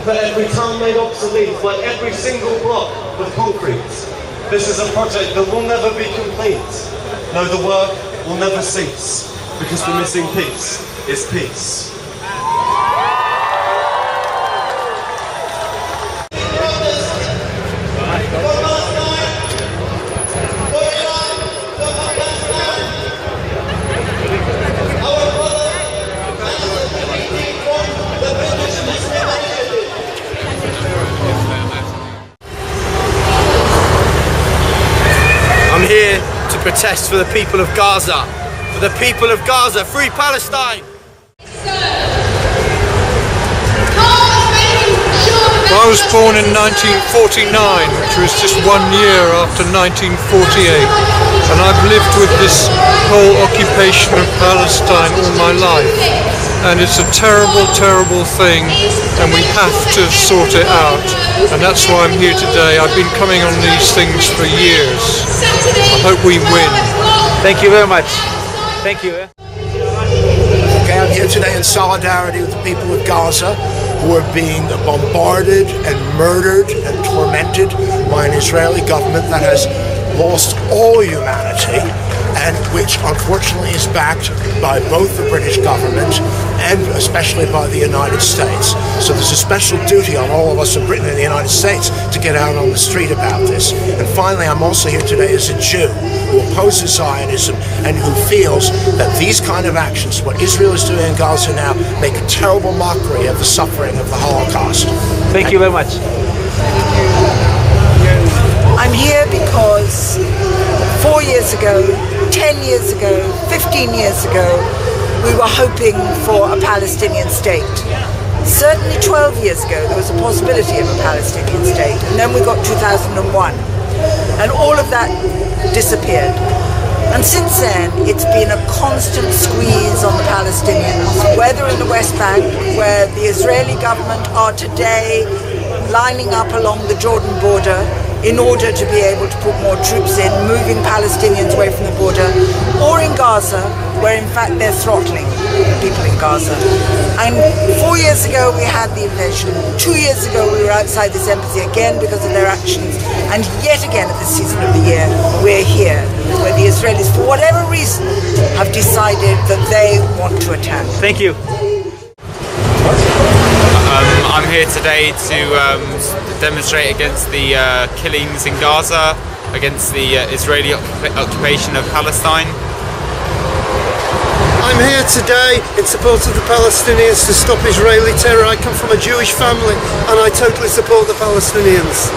For every town made obsolete, for every single block with concrete. This is a project that will never be complete. No, the work will never cease, because the missing piece is peace. I'm here to protest for the people of Gaza. For the people of Gaza, free Palestine! Well, I was born in 1949, which was just 1 year after 1948, and I've lived with this whole occupation of Palestine all my life, and it's a terrible, terrible thing, and we have to sort it out, and that's why I'm here today. I've been coming on these things for years. I hope we win. Thank you very much. Thank you. Okay, I'm here today in solidarity with the people of Gaza, who are being bombarded and murdered and tormented by an Israeli government that has lost all humanity, and which unfortunately is backed by both the British government and especially by the United States. So there's a special duty on all of us in Britain and the United States to get out on the street about this. And finally, I'm also here today as a Jew who opposes Zionism and who feels that these kind of actions, what Israel is doing in Gaza now, make a terrible mockery of the suffering of the Holocaust. Thank you very much. I'm here because 4 years ago, 10 years ago, 15 years ago, we were hoping for a Palestinian state. Certainly 12 years ago, there was a possibility of a Palestinian state, and then we got 2001, and all of that disappeared. And since then, it's been a constant squeeze on the Palestinians, whether in the West Bank, where the Israeli government are today lining up along the Jordan border in order to be able to put more troops in, moving Palestinians away from the border, or in Gaza, where in fact they're throttling people in Gaza. And 4 years ago we had the invasion. 2 years ago we were outside this embassy again because of their actions. And yet again at this season of the year, we're here, where the Israelis, for whatever reason, have decided that they want to attack. Thank you. I'm here today to demonstrate against the killings in Gaza, against the Israeli occupation of Palestine. I'm here today in support of the Palestinians to stop Israeli terror. I come from a Jewish family and I totally support the Palestinians.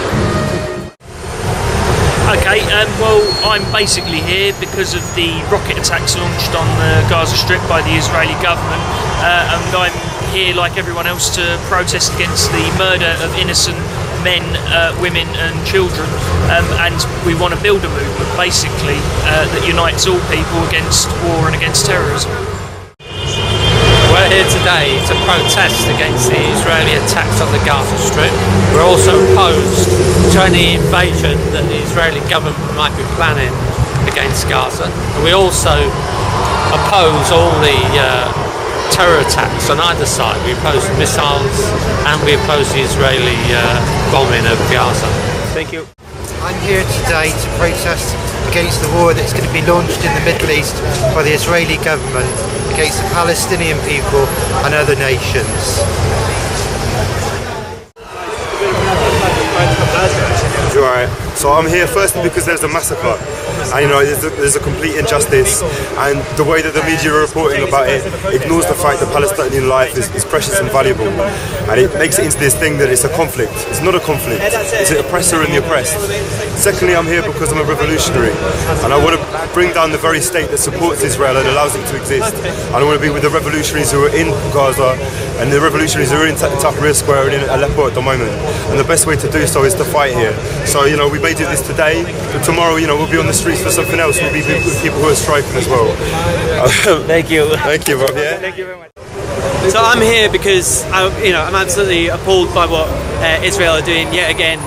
Okay, well, I'm basically here because of the rocket attacks launched on the Gaza Strip by the Israeli government, and I'm here, like everyone else, to protest against the murder of innocent men, women and children, and we want to build a movement, basically, that unites all people against war and against terrorism. We're here today to protest against the Israeli attacks on the Gaza Strip. We're also opposed to any invasion that the Israeli government might be planning against Gaza. And we also oppose all the terror attacks on either side. We oppose the missiles and we oppose the Israeli bombing of Gaza. Thank you. I'm here today to protest against the war that's going to be launched in the Middle East by the Israeli government against the Palestinian people and other nations. Right. So I'm here firstly because there's a massacre, and you know there's a complete injustice, and the way that the media are reporting about it ignores the fact that Palestinian life is precious and valuable, and it makes it into this thing that it's a conflict. It's not a conflict. It's the oppressor and the oppressed. Secondly, I'm here because I'm a revolutionary, and I want to bring down the very state that supports Israel and allows it to exist. And I want to be with the revolutionaries who are in Gaza and the revolutionaries who are in Tahrir Square and in Aleppo at the moment. And the best way to do so is to fight here. So, you know, we may do this today, but tomorrow, you know, we'll be on the streets for something else. We'll be with people who are striking as well. Thank you. Thank you, Rob. Yeah. Thank you very much. So I'm here because I'm absolutely appalled by what Israel are doing yet again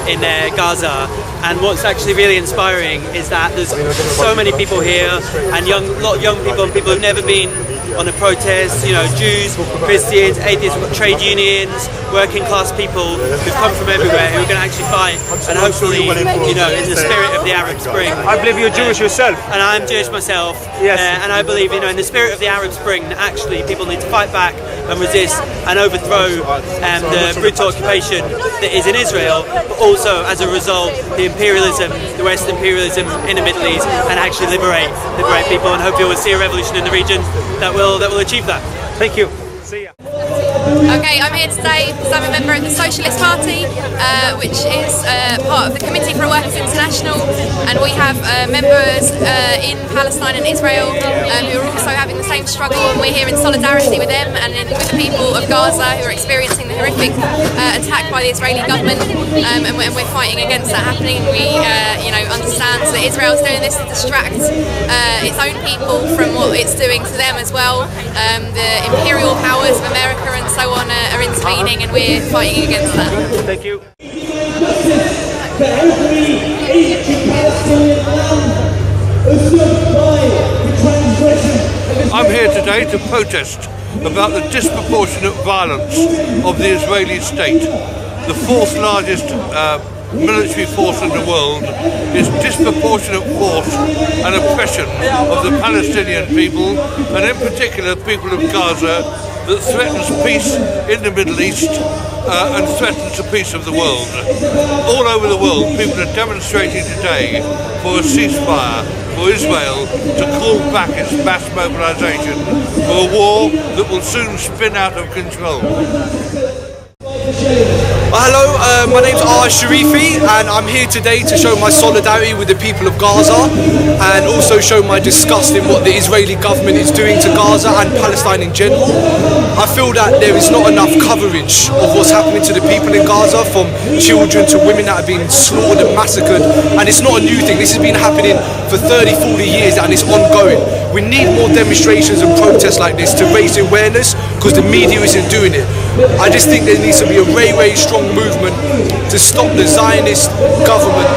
in Gaza. And what's actually really inspiring is that there's so many people here, and young people and people who've never been on the protests, you know, Jews, Christians, atheists, trade unions, working class people who've come from everywhere who are going to actually fight, and hopefully, you know, in the spirit of the Arab Spring. I believe you're Jewish yourself. And I'm Jewish myself. Yes. And I believe, you know, in the spirit of the Arab Spring, actually people need to fight back and resist and overthrow the brutal occupation that is in Israel, but also as a result the imperialism, the Western imperialism in the Middle East, and actually liberate people, and hopefully we'll see a revolution in the region that will achieve that. Thank you. See ya. Okay, I'm here today because I'm a member of the Socialist Party, which is part of the Committee for Workers International, and we have members in Palestine and Israel who are also having the same struggle, and we're here in solidarity with them and with the people of Gaza who are experiencing the horrific attack by the Israeli government, and we're fighting against that happening. We understand that Israel's doing this to distract its own people from what it's doing to them as well. The imperial powers of America and so on are intervening, and we're fighting against that. Thank you. I'm here today to protest about the disproportionate violence of the Israeli state. The fourth largest military force in the world is disproportionate force and oppression of the Palestinian people, and in particular people of Gaza, that threatens peace in the Middle East and threatens the peace of the world. All over the world, people are demonstrating today for a ceasefire, for Israel to call back its mass mobilization for a war that will soon spin out of control. Hello, my name's Sharifi, and I'm here today to show my solidarity with the people of Gaza and also show my disgust in what the Israeli government is doing to Gaza and Palestine in general. I feel that there is not enough coverage of what's happening to the people in Gaza, from children to women that have been slaughtered and massacred, and it's not a new thing. This has been happening for 30-40 years and it's ongoing. We need more demonstrations and protests like this to raise awareness, because the media isn't doing it. I just think there needs to be a very strong movement to stop the Zionist government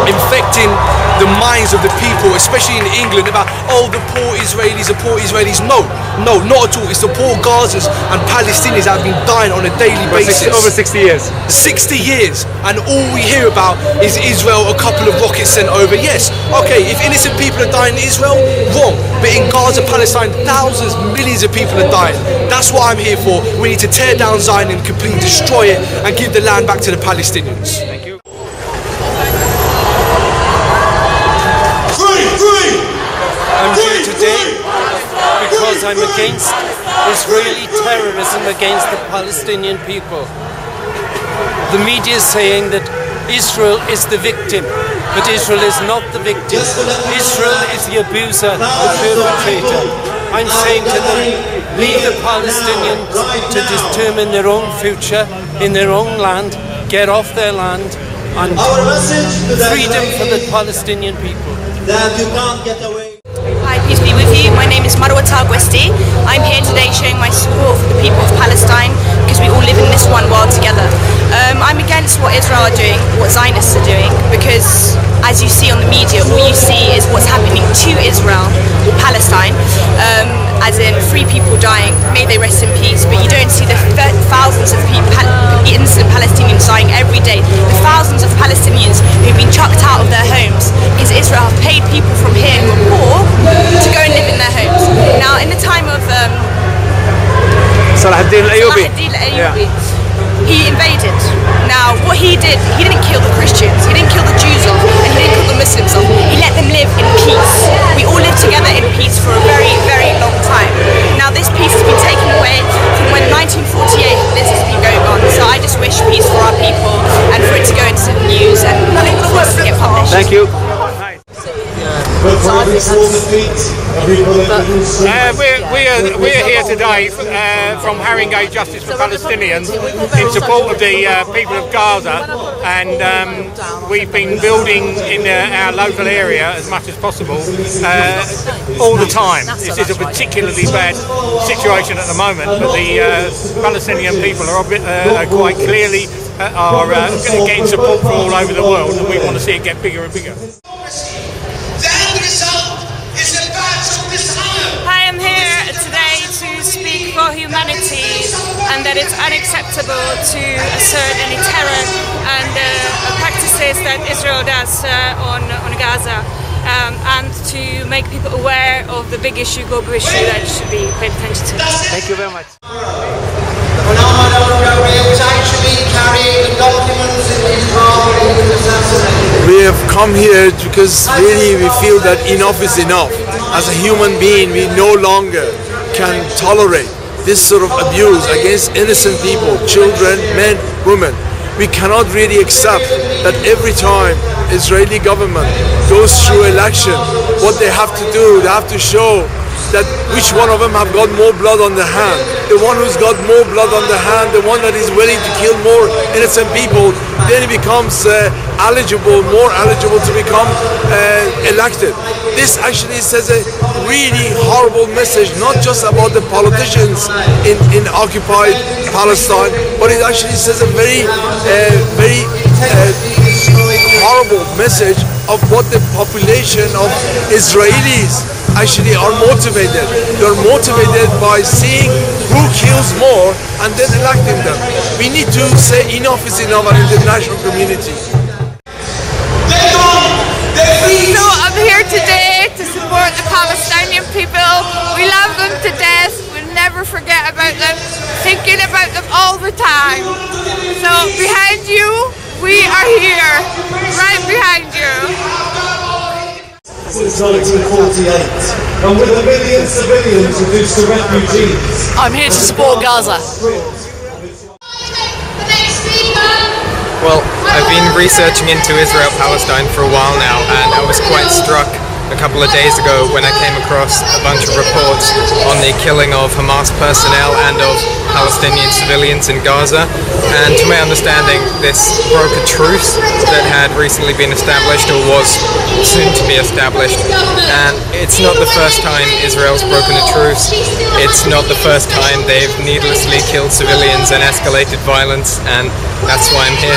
infecting the minds of the people, especially in England, about, oh, the poor Israelis, the poor Israelis. No, not at all. It's the poor Gazans and Palestinians that have been dying on a daily basis. Over 60 years. 60 years. And all we hear about is Israel, a couple of rockets sent over. Yes, okay, if innocent people are dying in Israel, wrong. But in Gaza, Palestine, thousands, millions of people are dying. That's what I'm here for. We need to tear down Zion and completely destroy it and give the land back to the Palestinians. Thank you. I'm here today because I'm against Israeli terrorism against the Palestinian people. The media is saying that Israel is the victim, but Israel is not the victim. Israel is the abuser, the perpetrator. I'm saying to them, leave the Palestinians to determine their own future in their own land, get off their land, and freedom for the Palestinian people. Hi, peace be with you. My name is Marwa Tagwesti. I'm here today showing my support for the people of Palestine, because we all live in this one world together. I'm against what Israel are doing, what Zionists are doing, because as you see on the media, all you see is what's happening to Israel, Palestine, as in 3 people dying, may they rest in peace, but you don't see the thousands of people, innocent Palestinians dying every day, the thousands of Palestinians who've been chucked out of their homes, because Israel have paid people from here who are poor to go and live in their homes. Now, in the time of Salahuddin al-Ayyubi. He invaded. Now, what he did, he didn't kill the Christians, he didn't kill the Jews off, and he didn't kill the Muslims off. He let them live in peace. We all live together in peace for a very long time. Now, this peace has been taken away from when 1948 this has been going on. So I just wish peace for our people and for it to go into the news and for us to get published. Thank you. We're here today from Haringey Justice for Palestinians in support of the people of Gaza, and we've been building in our local area as much as possible all the time. This is a particularly bad situation at the moment, but the Palestinian people are quite clearly getting support from all over the world, and we want to see it get bigger and bigger. Hi, I'm here today for humanity, and that it's unacceptable to assert any terror and practices that Israel does on Gaza, and to make people aware of the big issue, global issue that should be paid attention to. Thank you very much. We have come here because really we feel that enough is enough. As a human being, we no longer can tolerate this sort of abuse against innocent people, children, men, women. We cannot really accept that every time Israeli government goes through election, what they have to do, they have to show that which one of them have got more blood on the hand. The one who's got more blood on the hand, the one that is willing to kill more innocent people, then he becomes more eligible to become elected. This actually says a really horrible message, not just about the politicians in occupied Palestine, but it actually says a very horrible message of what the population of Israelis actually are motivated. They're motivated by seeing who kills more and then electing them. We need to say enough is enough in the international community. So I'm here today to support the Palestinian people. We love them to death. We'll never forget about them, thinking about them all the time. So behind you, we are here, right behind you. Since 1948, and with 1 million civilians reduced to refugees. I'm here to support Gaza. Well, I've been researching into Israel-Palestine for a while now, and I was quite struck a couple of days ago when I came across a bunch of reports on the killing of Hamas personnel and of Palestinian civilians in Gaza. And to my understanding, this broke a truce that had recently been established, or was soon to be established. And it's not the first time Israel's broken a truce. It's not the first time they've needlessly killed civilians and escalated violence, and that's why I'm here.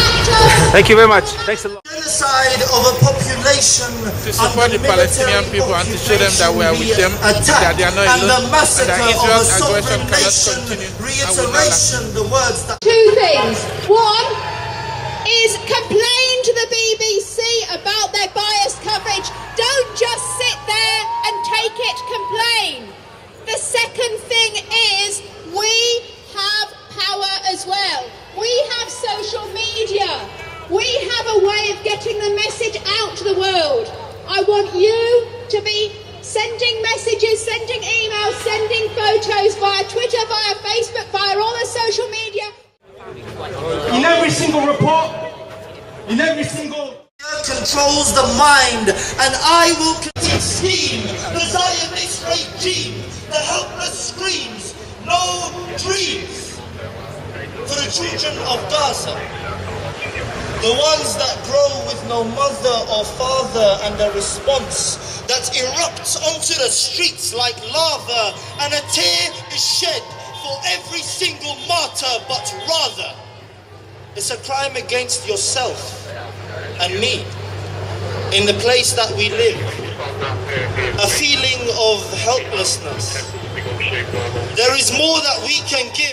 Thank you very much. Thanks a lot. Genocide of a population to support the Palestinian people and to show them that we are with them, that they are not alone, and that Israel's aggression cannot continue. Two things. One is complain to the BBC about their biased coverage. Don't just sit there and take it, complain. The second thing is we have power as well. We have social media. We have a way of getting the message out to the world. I want you to be sending messages, sending emails, sending photos via Twitter, via Facebook, via all the social media. In every single report, in every single... controls the mind, and I will scheme, the Zionist regime, the helpless screams, no dreams for the children of Gaza. The ones that grow with no mother or father, and the response that erupts onto the streets like lava, and a tear is shed for every single martyr, but rather it's a crime against yourself and me in the place that we live. A feeling of helplessness. There is more that we can give.